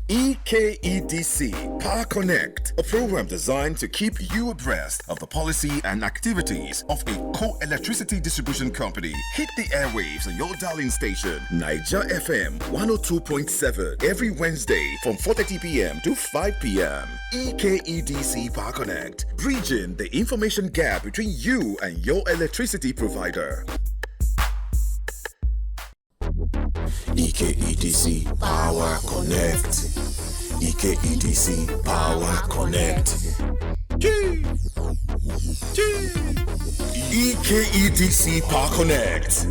EKEDC Power Connect, a program designed to keep you abreast of the policy and activities of a co-electricity distribution company. Hit the airwaves on your dialing station, Niger FM 102.7, every Wednesday from 4:30 p.m. to 5 p.m. EKEDC Power Connect, bridging the information gap between you and your electricity provider. EKEDC Power Connect. EKEDC Power Connect. EKEDC Power Connect.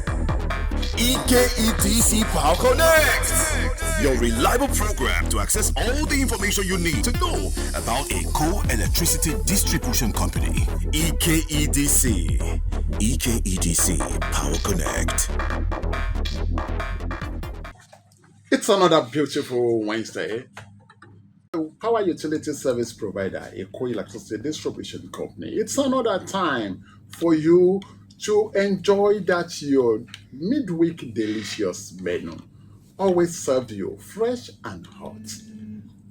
EKEDC Power Connect. Your reliable program to access all the information you need to know about a co-electricity distribution company. EKEDC. EKEDC Power Connect. It's another beautiful Wednesday. Power utility service provider, a co-electricity distribution company. It's another time for you to enjoy that your midweek delicious menu. Always served you fresh and hot.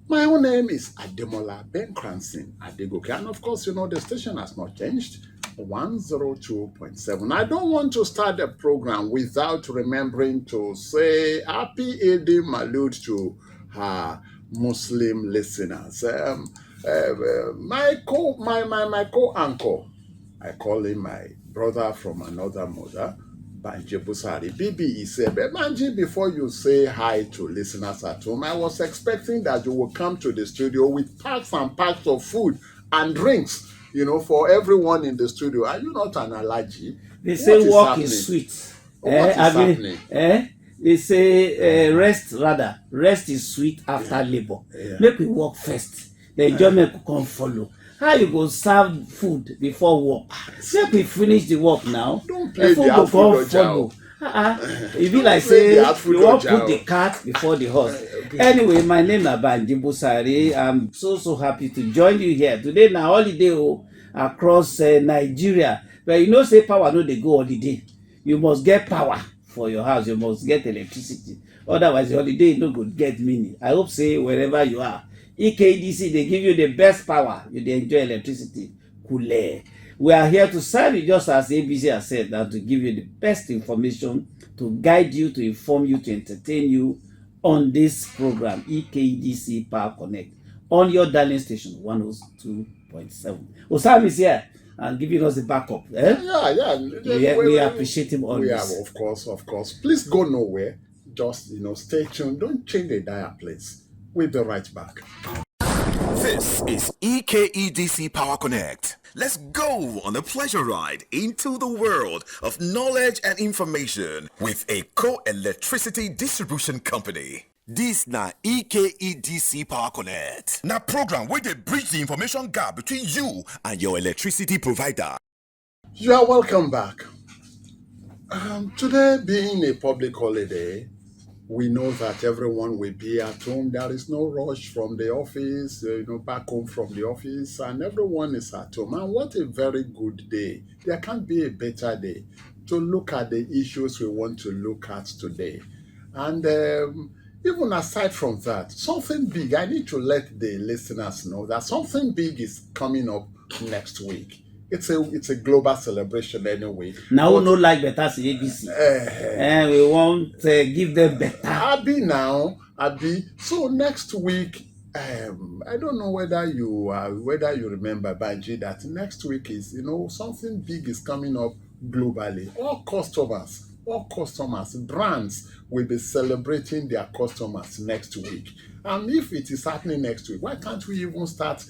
My own name is Ademola Ben Cranston Adegoke, and of course, you know the station has not changed. 102.7. I don't want to start the program without remembering to say Happy Eid Maulud to her Muslim listeners. My co-uncle, I call him my brother from another mother, Banji Busari. Bibi, he said, Banji, before you say hi to listeners at home, I was expecting that you will come to the studio with packs and packs of food and drinks, you know, for everyone in the studio. Are you not an allergy? They say work is sweet. What is happening? They say rest is sweet after labor. Yeah. Make we work first. The enjoyment will come follow. How you go serve food before work? Make we finish the work now. Don't play the food follow. It be like say you want put the cart before the horse. Anyway, my name is Banji Busari. I'm so happy to join you here today. Now holiday across Nigeria, but you know say power no dey go holiday. You must get power for your house. You must get electricity. Otherwise, the holiday no go get meaning. I hope say wherever you are, EKEDC they give you the best power. You dey enjoy electricity. Cool. We are here to serve you just as ABC has said, that to give you the best information, to guide you, to inform you, to entertain you on this program, EKEDC Power Connect, on your dialing station, 102.7. Osam is here and giving us the backup. Yeah. We appreciate him on this. Yeah, of course. Please go nowhere. Just, stay tuned. Don't change the dial, please. We'll be right back. This is EKEDC Power Connect. Let's go on a pleasure ride into the world of knowledge and information with a co-electricity distribution company. This na EKEDC Power Connect. Now program where they bridge the information gap between you and your electricity provider. You are welcome back. Today being a public holiday, we know that everyone will be at home. There is no rush from the office, back home from the office, and everyone is at home. And what a very good day. There can't be a better day to look at the issues we want to look at today. And even aside from that, something big, I need to let the listeners know that something big is coming up next week. It's a global celebration anyway. Now we no like better ABC. And we want to give them better. Abi. So next week, I don't know whether you remember, Banji, that next week is something big is coming up globally. All customers, brands will be celebrating their customers next week. And if it is happening next week, why can't we even start,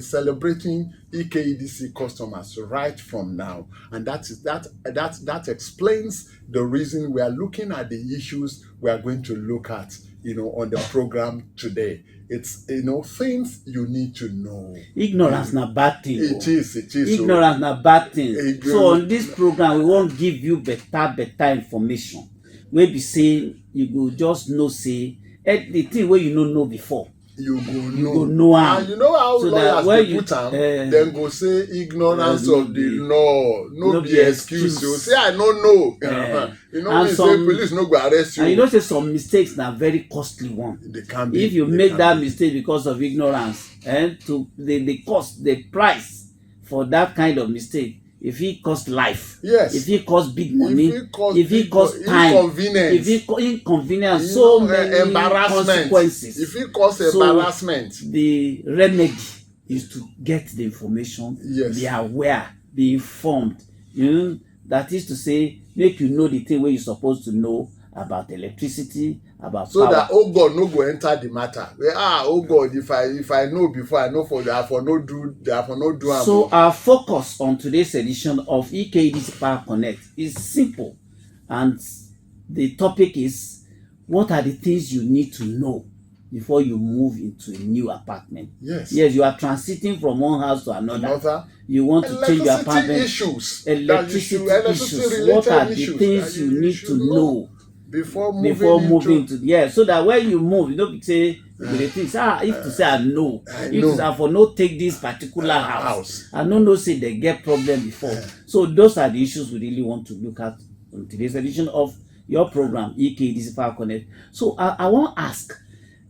celebrating EKEDC customers right from now? And that explains the reason we are looking at the issues we are going to look at, on the program today. It's, things you need to know. Ignorance na bad thing. It is. Ignorance na bad thing. So on this program, we won't give you better information. Maybe say you go just know say the thing where you don't know before. you go know. You go know am. And you know how So lawyers when dey you- put am, dem go say ignorance of the law no be excuse. You say I no know. You know when you say police no go arrest you. And you know say some mistakes na very costly one. They can be. If you make that mistake because of ignorance, to the cost, the price for that kind of mistake, if it cost life, yes, if it cost big money, if it cost time, if it inconvenience, so many consequences. If it cost embarrassment, the remedy is to get the information, yes, be aware, be informed. That is to say, make you know the thing where you're supposed to know about electricity, about so power. that God no go enter the matter. God, if I know before I know for that, for no do am. So our focus on today's edition of EKDC Power Connect is simple, and the topic is, what are the things you need to know before you move into a new apartment? Yes, you are transiting from one house to another. You want to change your apartment. Electricity issues. What are the things you need to know before moving to so that when you move, you don't say you think, if to say I know, if I for no take this particular house, I no say they get problem before. So those are the issues we really want to look at on today's edition of your program EKDC Power Connect. So I want ask,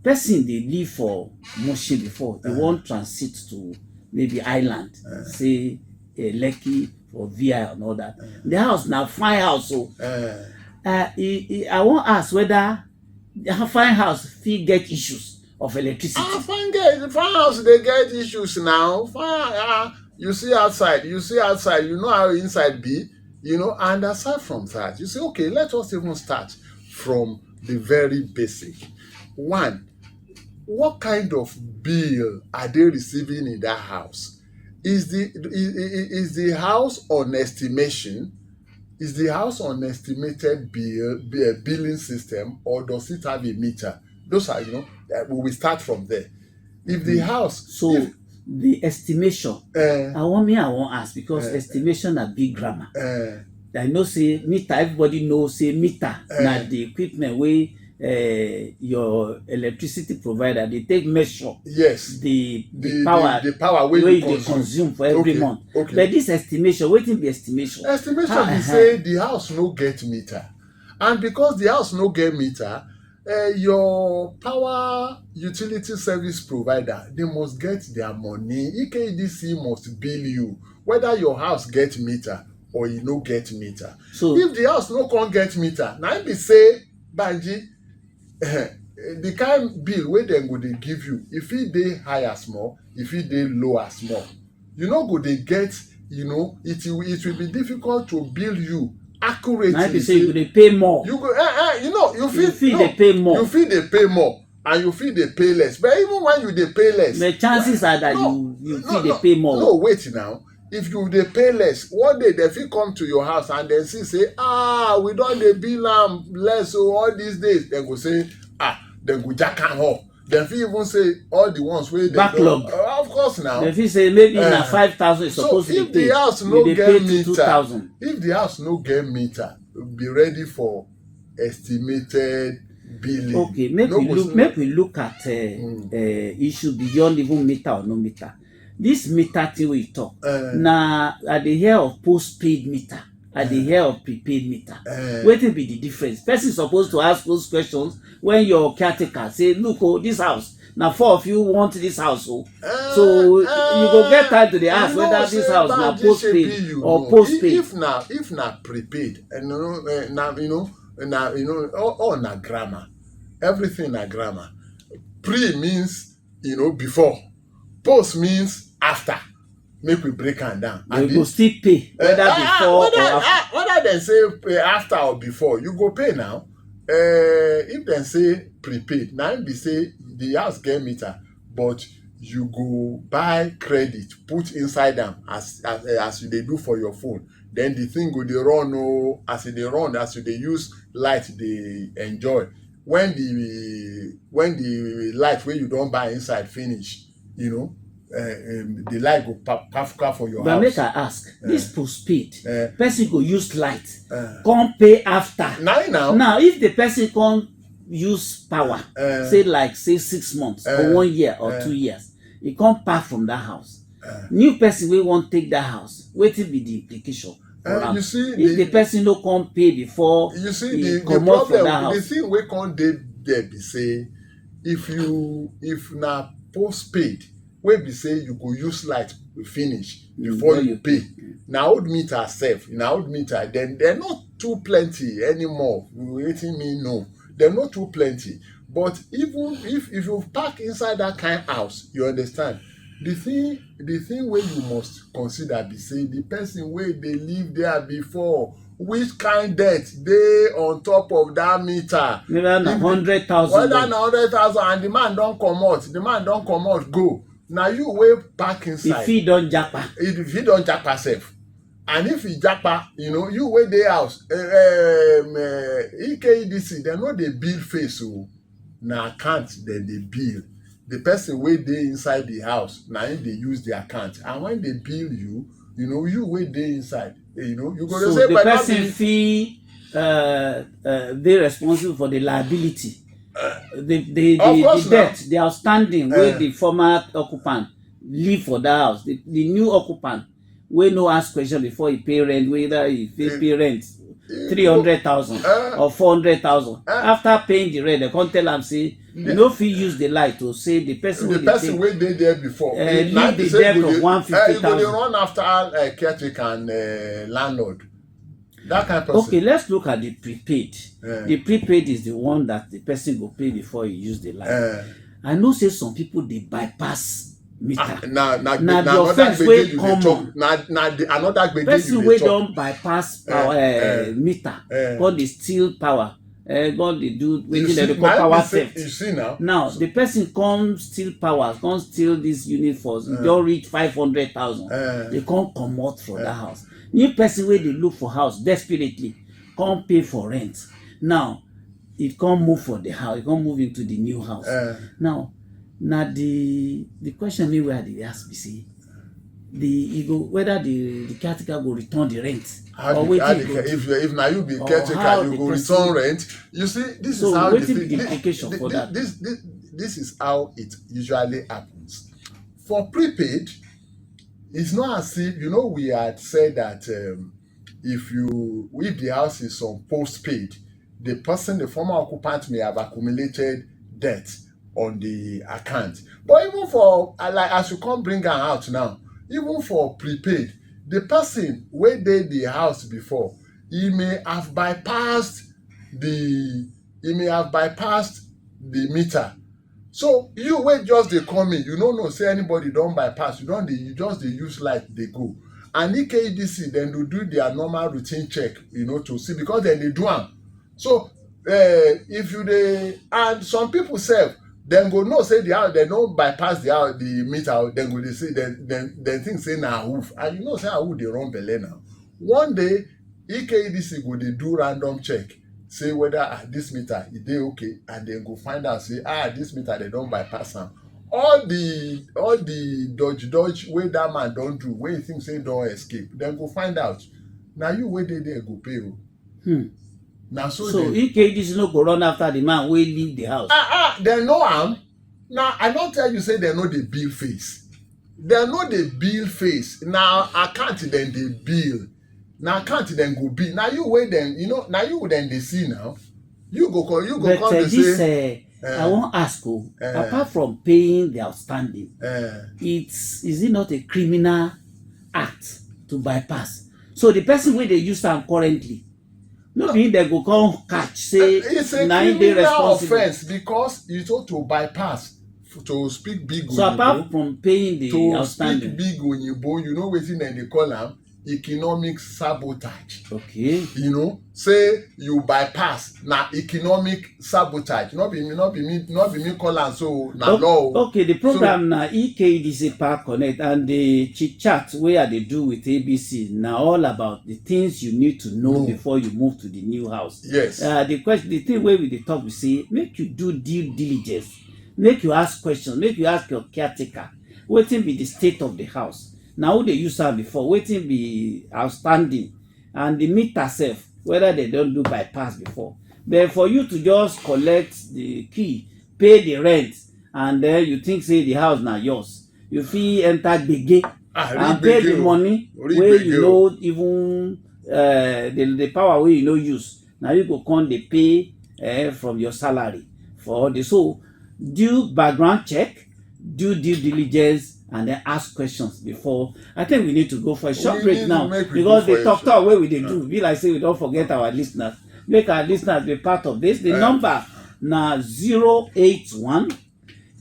person they live for Mushin before, they want transit to maybe island, say Lekki or VI and all that. The house now fine house, so I want ask whether the fine house fit get issues of electricity. Fine house they get issues now. You see outside, you know how inside be, and aside from that, you say, okay, let us even start from the very basic. One, what kind of bill are they receiving in that house? Is the house on estimation? Is the house on estimated billing system, or does it have a meter? Those are, we will start from there. If the house, the estimation, I want ask, because estimation are big grammar. I know say meter, everybody knows say meter na the equipment wey your electricity provider they take measure the power wey you consume for every month. But this estimation, wetin be estimation? Estimation be say the house no get meter, and because the house no get meter, your power utility service provider, they must get their money. EKDC must bill you whether your house get meter or you no get meter. So if the house no come get meter, na im be say Banji, the kind bill wey dem go dey give you, if it dey high as small, if it dey low as small, you no go dey get, it will be difficult to bill you accurately. Na be say you go dey pay more. You go, you fit dey pay more. You fit dey pay more, and you fit dey pay less. But even when you dey pay less, the chances are that you fit dey pay more. No, wait now. If you dey pay less, one day dem fit come to your house and dem see say, we don dey bill am less all these days. Dem go say, dem go jack am up. Dem fit even say all the ones wey dem backlog. Of course now. Dem fit say maybe na 5,000 is supposed to be paid. So if the house no get meter, 2,000. If the house no get meter, be ready for estimated billing. Okay, make we look at issue beyond even meter or no meter. This meter thing we talk, na I dey hear of postpaid meter, I dey hear of prepaid meter. Wetin be the difference? Person supposed to ask those questions when your caretaker say, look, this house, na 4 of you want this house, so you go get time to dey ask whether this house na postpaid or postpaid. If na prepaid, all na grammar. Everything na grammar. Pre means before. Post means after. Make we break am down. You go still pay whether before or after. Whether dem say pay after or before, you go pay now. If dem say prepaid, na im be say the house get meter, but you go buy credit, put inside am as you dey do for your phone. Then the thing go dey run as e dey run, as you dey use light dey enjoy. When the light wey you don buy inside finish, the light go kafka for your house. But make I ask, this postpaid, person go use light, come pay after. Now if the person come use power, say 6 months or 1 year or 2 years, e come pack from that house. New person wey wan take that house, wetin be the implication for am? You see, if the person no come pay before you see he the comot from that problem, house. the thing wey come dey there be say if na postpaid wey be say you go use light finish before you pay, na old meter sef, na old meter, then they're not too plenty anymore. Wetin me know, they're not too plenty. But even if you park inside that kind house, you understand, the thing wey you must consider be say the person wey dey live there before, which kind debt dey on top of that meter. Whether na 100,000. Whether na 100,000 and the man don comot go. Na you wey park inside. If he don japa. If he don japa sef. And if he japa, you wey dey house, EKEDC, dem no dey bill face o. Na account dem dey bill. The person wey dey inside the house, na him dey use the account. And when they bill you, you wey dey inside, you go so say, the person fit dey responsible for the liability, the debt, the outstanding wey the former occupant leave for that house. The new occupant wey no ask question before he pay rent, whether he pay rent 300,000 or 400,000. After paying the rent, they come tell am say you no fit use the light to say the person wey dey there before leave the debt of 150,000. You go dey run after caretaker and landlord. That kind of person. Okay, let's look at the prepaid. The prepaid is the one that the person go pay before he use the light. I know say some people dey bypass meter. Na the offense wey common. Another gbege person wey don bypass power meter, God dey steal power. God dey do wetin dem dey call power theft. You see now. Now the person come steal power, come steal this unit for don reach 500,000. They come comot for that house. New person wey dey look for house desperately come pay for rent. Now it come move for the house, it come move into the new house. Now the question me wey I dey ask be say whether the caretaker go return the rent. If na you be caretaker, you go return rent. You see, this is how the implication for that. This is how it usually happens. For prepaid, it's not as if we had said that if the house is on postpaid, the former occupant may have accumulated debt on the account. But even for as you come bring am out now, even for prepaid, the person wey dey the house before, he may have bypassed the meter. So you wey just dey come in, you no know say anybody don bypass. You just dey use light dey go. And EKEDC dem go do their normal routine check, to see, because dem dey do am. So if you dey, and some people sef, dem go know say the house, dem no bypass the meter. Dem go dey say dem think say na roof, and you know say roof dey run belle now. One day EKEDC go dey do random check, say whether this meter e dey okay, and dem go find out say this meter dem don bypass am. All the dodge wey that man don do, wey he think say don escape, dem go find out. Na you wey dey there go pay o. Na so EKEDC no go run after the man wey leave the house. Dem know am. Now I don tell you say dem no dey bill face. Dem no dey bill face. Na account dem dey bill. Na account dem go bill. Na you wey dem, na you dem dey see now. You go come dey say. I wan ask apart from paying the outstanding, is it not a criminal act to bypass? So the person wey dey use am currently, no be dem go come catch say na him dey responsible. It's a criminal offence because you told to bypass, to speak big oyinbo. So apart from paying the outstanding, to speak big oyinbo, you know wetin dem dey call am? Economic sabotage. Okay. Say you bypass, na economic sabotage. Not be me call am so, na law. Okay, the program na EKEDC Park Connect, and the chit chat wey I dey do with ABC na all about the things you need to know before you move to the new house. Yes. The thing wey we dey talk, we say make you do due diligence, make you ask questions, make you ask your caretaker wetin be the state of the house. Na who dey use am before, wetin be outstanding, and the meter sef, whether they don do bypass before. But for you to just collect the key, pay the rent, and then you think say the house na yours, you fit enter gbege and pay the money wey you no even the power wey you no use, na you go come dey pay from your salary for all this. So do background check, do due diligence, and then ask questions before. I think we need to go for a short break now, because the talk wey we dey do be like say we don forget our listeners. Make our listeners be part of this. The number na 081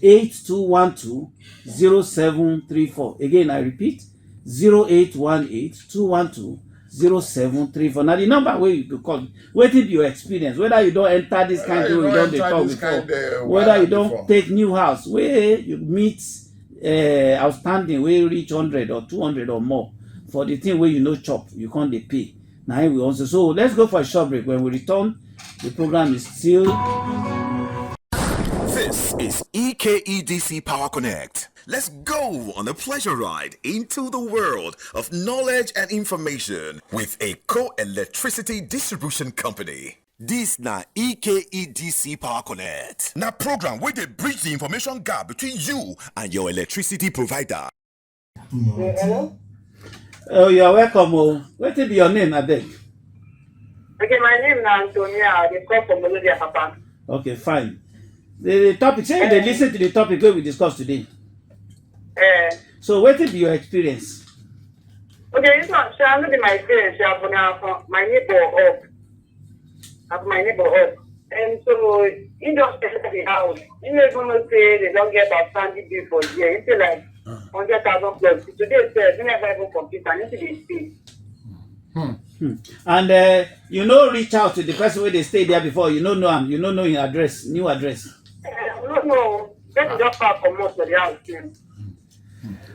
8212 0734. Again, I repeat, 0818 212 0734. Now the number where you could call, wetin be your experience, whether you don't enter this kind of, you don't talk before, whether you don't take new house where you meet outstanding wey reach 100 or 200 or more for the thing where you no chop, you can't dey pay. Now we also, so let's go for a short break. When we return, the program is still. This is EKEDC Power Connect. Let's go on a pleasure ride into the world of knowledge and information with a co-electricity distribution company. This na EKEDC Power Connect. Now program where they bridge the information gap between you and your electricity provider. Hello? Oh, you're welcome. Oh, what be your name, abeg? Okay, my name is Antonia. They call from Melodia, Papa. Okay, fine. The topic, say they listen to the topic wey we discuss today. So what be your experience? Okay, this one, so I'm not in my experience. I'm my neighbor up. Have my neighbor up. And so, he just entered the house. You know, even say they don't get outstanding bill for the year. It's like 100,000 plus. Today, sir, you never even complete. I need to be paid. And you know, reach out to the person where they stay there before. You know him. You know his address, new address. No. Let me just pass from most of the house too.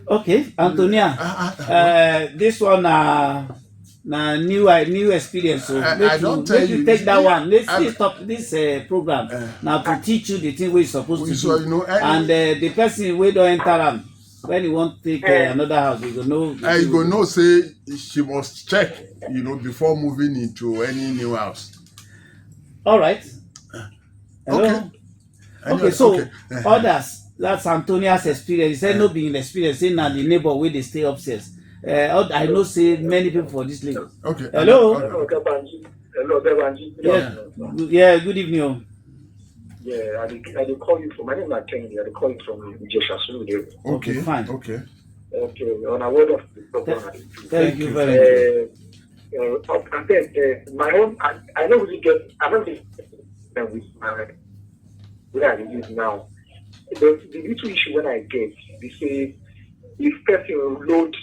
Okay, Antonia. This one na new experience. So I don't tell you. Take that one. Let's stop this program now to teach you the thing we're supposed to do. So, you know, and the person we don't enter them. When you want to take another house, you go know. You go know, say she must check, you know, before moving into any new house. All right. Hello? Okay, so others, that's Antonia's experience. He said no being experience, saying that the neighbor where they stay upstairs. I know say many people for this Lagos. Okay. Hello? Hello, Bebanji. Yeah, good evening. Yeah, I call you from, my name is Kennedy. I call you from Jesha. Okay, fine. Okay. Okay, on a word of the program. Thank you very much. My own, I don't really get, I don't think with my, where I live now. The little issue when I get, they say, if person load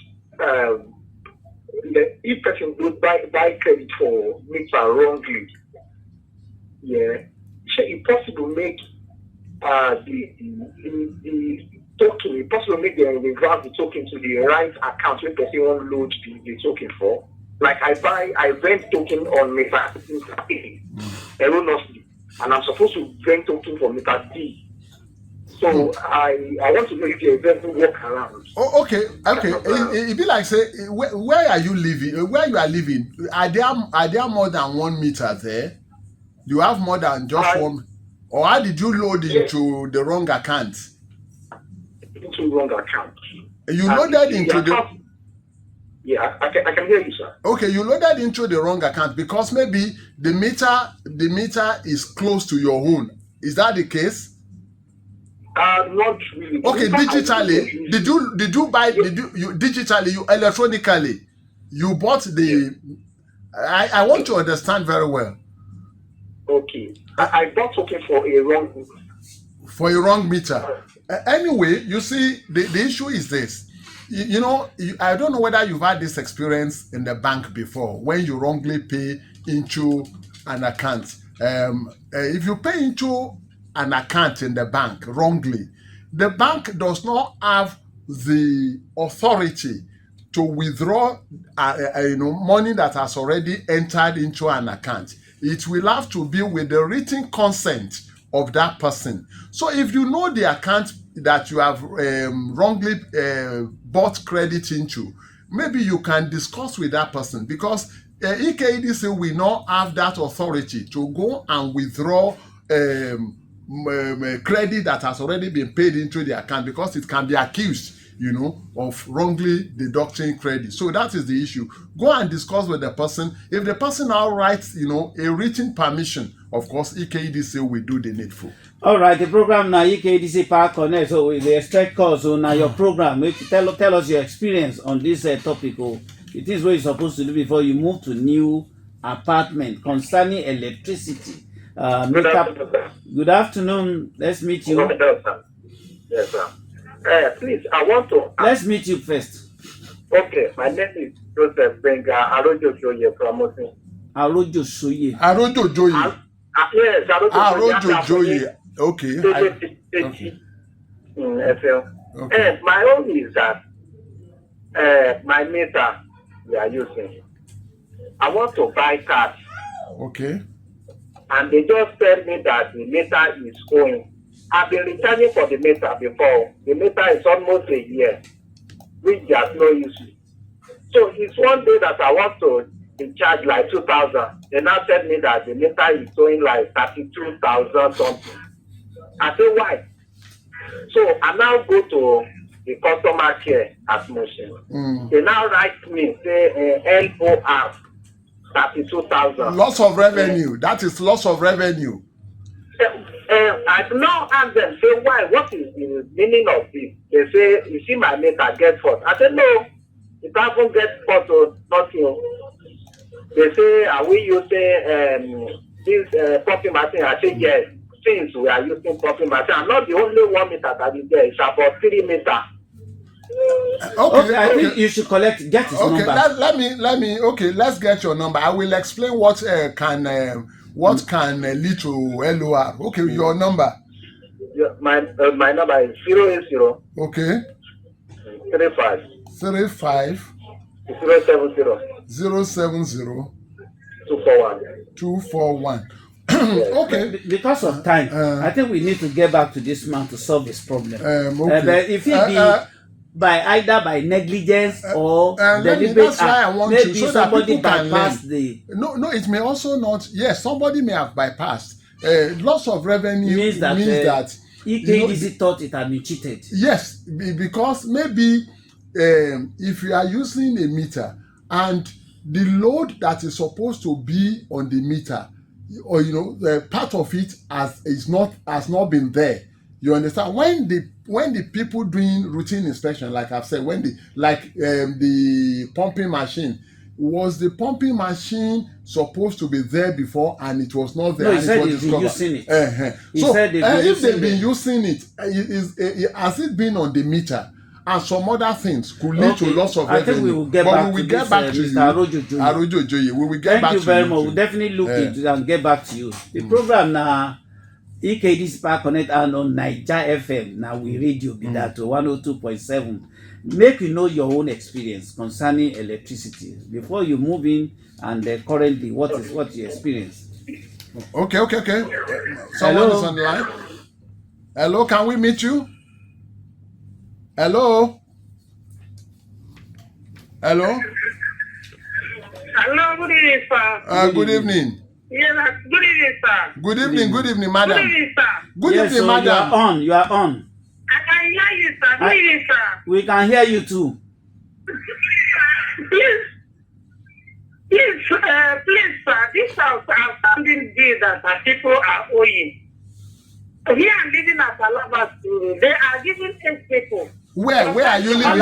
buy credit for meter wrongly, yeah, it's possible make the token, it's possible make them reverse the token to the right account where person won't load the token for. Like I rent token on meter A erroneously, and I'm supposed to rent token for meter D. So I want to know if you ever walk around. Oh, okay. It be like say, where are you living? Where you are living? Are there more than 1 meter there? You have more than just one, or how did you load into the wrong account? Into wrong account. You loaded into the. Yeah, I can hear you, sir. Okay, you loaded into the wrong account because maybe the meter is close to your own. Is that the case? Not really. Okay, digitally, did you digitally, you electronically, you bought the. I want to understand very well. Okay, I bought token for a wrong meter. Anyway, you see, the issue is this. You know, I don't know whether you've had this experience in the bank before when you wrongly pay into an account. If you pay into an account in the bank wrongly, the bank does not have the authority to withdraw money that has already entered into an account. It will have to be with the written consent of that person. So if you know the account that you have wrongly bought credit into, maybe you can discuss with that person, because EKDC will not have that authority to go and withdraw credit that has already been paid into the account, because it can be accused, of wrongly deducting credit. So that is the issue. Go and discuss with the person. If the person now writes, a written permission, of course, EKDC will do the needful. All right, the program now, EKDC Power Connect. So we expect calls. So now your program, tell us your experience on this topic. It is what you're supposed to do before you move to new apartment concerning electricity. Good afternoon. Let's meet you. Yes, sir. Please, I want to. Let's meet you first. Okay, my name is Joseph Benga Arojo Joye from Mosin. Arojo Joye. Arojo Joye. Yes, Arojo Joye. Okay. Okay. My own is that my meter we are using. I want to buy cars. Okay. And they just tell me that the meter is going. I've been returning for the meter before. The meter is almost a year, which there's no issue. So it's one day that I want to be charged like 2,000. They now tell me that the meter is going like 32,000 something. I say why? So I now go to the customer care at Motion. They now write me say LOR 32,000. Loss of revenue. That is loss of revenue. I now ask them, say, why? What is the meaning of this? They say, you see my meter get fault. I said, no, it doesn't get fault or nothing. They say, are we using this pumping machine? I say, yes, since we are using pumping machine. I'm not the only 1 meter that is there. It's about 3 meters. Okay, I think you should get his number. Let me. Okay, let's get your number. I will explain what can lead to LOR. Okay, your number. Yeah, my number is 080. Okay. 35. 070. 241. Okay. Because of time, I think we need to get back to this man to solve this problem. Okay. But if it be by negligence or deliberate, that's why I want maybe so that somebody people can bypassed learn. No, it may also not. Yes, somebody may have bypassed. Loss of revenue means that EKDC thought it had been cheated. Yes, because maybe if you are using a meter and the load that is supposed to be on the meter, or part of it has not been there. You understand? When the people doing routine inspection, like I've said, the pumping machine, was the pumping machine supposed to be there before and it was not there? No, he said he's been using it. So if they've been using it, has it been on the meter? And some other things could lead to loss of revenue. I think we will get back to this, Mr. Arojo Joye. We will get back to you. Thank you very much. We'll definitely look into it and get back to you. The program now, EKDC Power Connect and on Naija FM. Now we radio be that to 102.7. Make you know your own experience concerning electricity before you move in and currently what you experience. Okay. Someone is on the line. Hello, can we meet you? Hello. Hello, good evening, sir. Good evening. Yes, good evening, sir. Good evening, madam. Good evening, sir. Good evening, madam. You are on. I can hear you, sir. Good evening, sir. We can hear you too. Please, sir. This house outstanding bill that people are owing. Here I'm living at Alaba School. They are giving 8 people. Where are you living?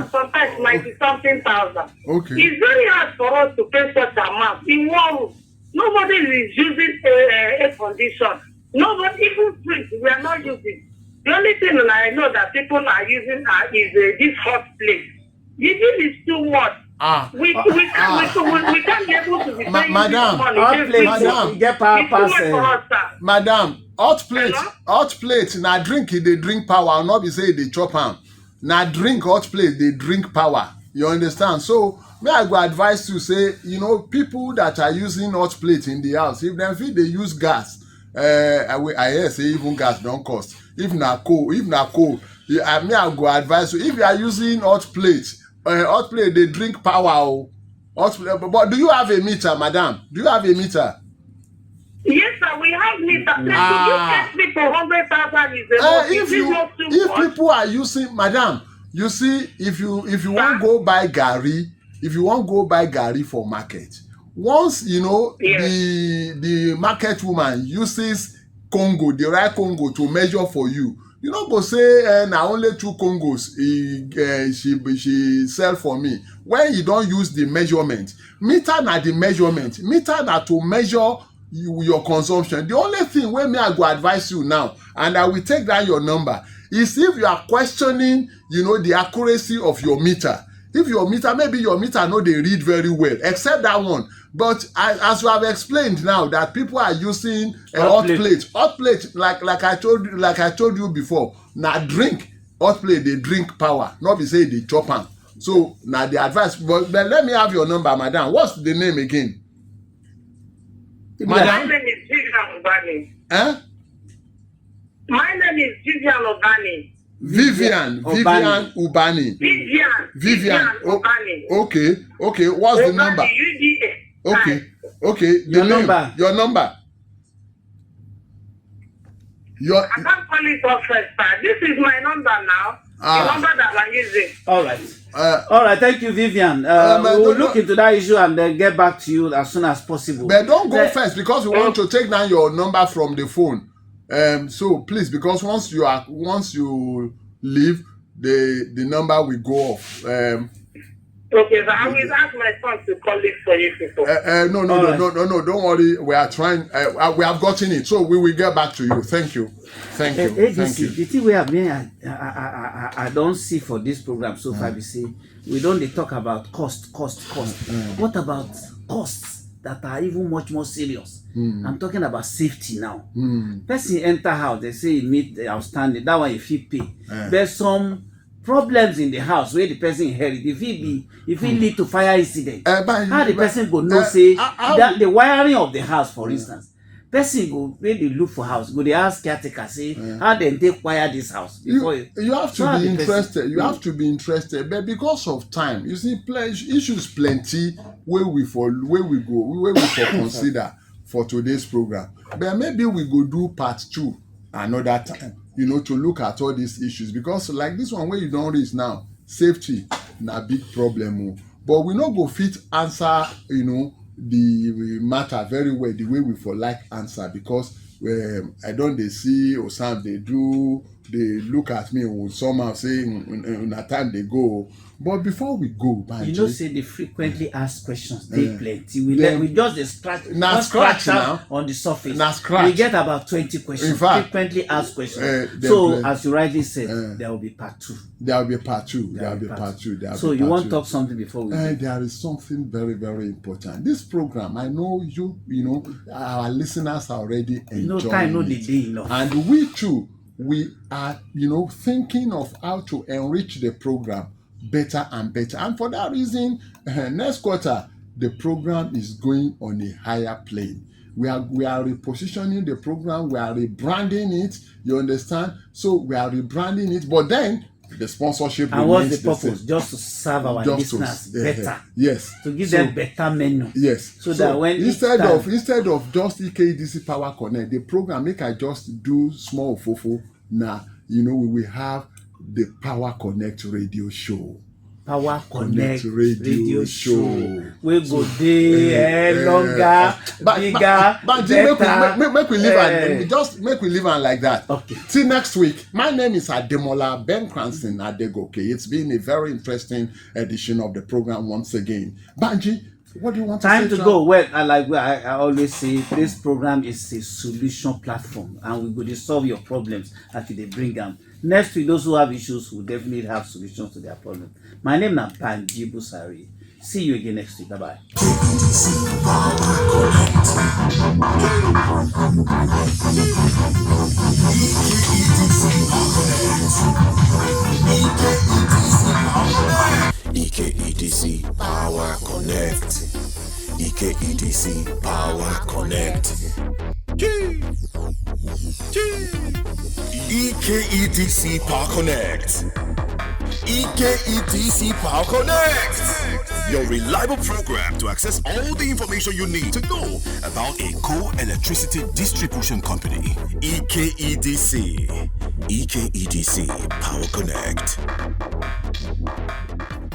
Sometimes 90-something thousand. Okay. It's very hard for us to pay such amount. In one room, nobody is using air condition. Nobody, even fridge, we are not using. The only thing I know that people are using is this hot plate. The bill is too much. We can't be able to be paying madam, money. Madam, hot plate, na drink they drink power, not be say they chop am. Na drink hot plate, they drink power. You understand? So may I go advise you say, people that are using hot plate in the house, if them feel they use gas, I hear say even gas don't cost. If na coal, may I go advise you, if you are using hot plate they drink power. But do you have a meter, madam? Do you have a meter? Yes, sir, we have meter. You get me for 100,000 is enough. If people are using, madam, you see, if you want to go buy gari for market, once you know the market woman uses Congo, the right Congo to measure for you, you no go say na only 2 Congos she sell for me. When you don use the measurement, meter na the measurement, meter na to measure your consumption. The only thing wey me I go advise you now, and I will take down your number, is if you are questioning, you know, the accuracy of your meter. If your meter, maybe your meter no dey read very well, except that one. But as you have explained now, that people are using a hot plate, like I told you before. Na drink hot plate, they drink power, not be say they chop am. So na the advice. But let me have your number, madam. What's the name again? Madam? My name is Vivian Obani. My name is Vivian Obani. Vivian Ubani. Vivian Ubani. Okay. What's Obani, the number? UDA. Okay. Your number. Your number. I can't call it off first, sir. This is my number now. The number that I'm using. All right. Thank you, Vivian. We'll look into that issue and then get back to you as soon as possible. But don't go first, because we want to take down your number from the phone. So please, because once you leave, the number will go off. Okay, so I will ask my son to call it for you people. No, don't worry. We are trying. We have gotten it, so we will get back to you. Thank you. ADC, the thing we have been, I don't see for this program so far. We see we don't talk about cost. What about costs that are even much more serious? I'm talking about safety now. Person enter house, they say you meet the outstanding. That one if you pay. There's some problems in the house where the person inherit. If it lead to fire incident, how the person go know say that the wiring of the house, for instance. Person go when they look for house, go they ask caretaker say how they take wire this house before you have to be interested. You have to be interested, but because of time, you see, issues plenty where we consider for today's program. But maybe we go do part 2 another time, you know, to look at all these issues, because like this one where you don't reach now, safety na big problem. But we no go fit answer, you know, the matter very well the way we for like answer, because I don't they see or some they look at me or somehow saying in a time they go. But before we go, Banji, you know, say they frequently ask questions. They plenty. We just scratch now on the surface. We get about 20 questions. In fact, frequently asked questions. So as you rightly said, there will be part 2. There will be part 2. So you want to talk something before we? There is something very, very important. This program, I know you know, our listeners are already enjoying. No time, no the day enough. And we too, we are, you know, thinking of how to enrich the program better and better. And for that reason, next quarter, the program is going on a higher plane. We are repositioning the program. We are rebranding it. You understand? So we are rebranding it. But then the sponsorship. And what's the purpose? Just to serve our listeners better. Yes. To give them better menu. Yes. So that when instead of just EKEDC Power Connect, the program make I just do small fofo. Now, you know, we will have the Power Connect radio show. Power Connect radio show. We go there longer, bigger, better. Make we live and just make we live on like that. Okay. See next week. My name is Ademola Ben Cranston Adegoke. It's been a very interesting edition of the program once again. Banji, what do you want to say? Time to go. Well, I always say, this program is a solution platform, and we will solve your problems after they bring them. Next week, those who have issues will definitely have solutions to their problems. My name is Banji Busari. See you again next week. Bye-bye. EKEDC Power Connect. EKEDC Power Connect. EKEDC Power Connect. EKEDC Power Connect. your reliable program to access all the information you need to know about Eco Electricity Distribution Company, EKEDC. EKEDC Power Connect.